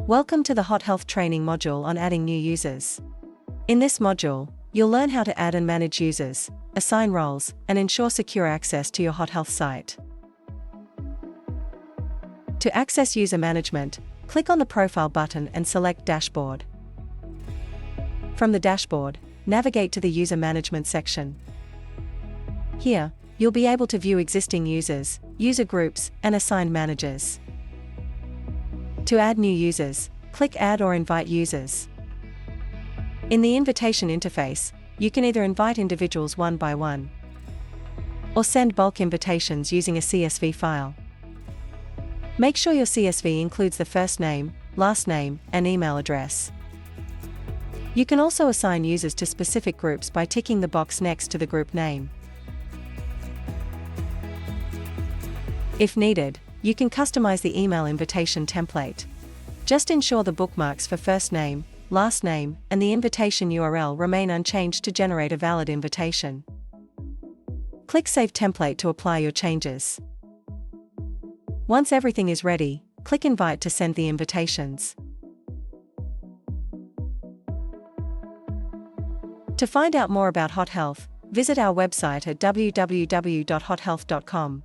Welcome to the HotHealth training module on adding new users. In this module, you'll learn how to add and manage users, assign roles, and ensure secure access to your HotHealth site. To access user management, click on the Profile button and select Dashboard. From the dashboard, navigate to the User Management section. Here, you'll be able to view existing users, user groups, and assigned managers. To add new users, click Add or Invite Users. In the invitation interface, you can either invite individuals one by one or send bulk invitations using a CSV file. Make sure your CSV includes the first name, last name, and email address. You can also assign users to specific groups by ticking the box next to the group name. If needed, you can customize the email invitation template. Just ensure the bookmarks for first name, last name, and the invitation URL remain unchanged to generate a valid invitation. Click Save Template to apply your changes. Once everything is ready, click Invite to send the invitations. To find out more about HotHealth, visit our website at www.hothealth.com.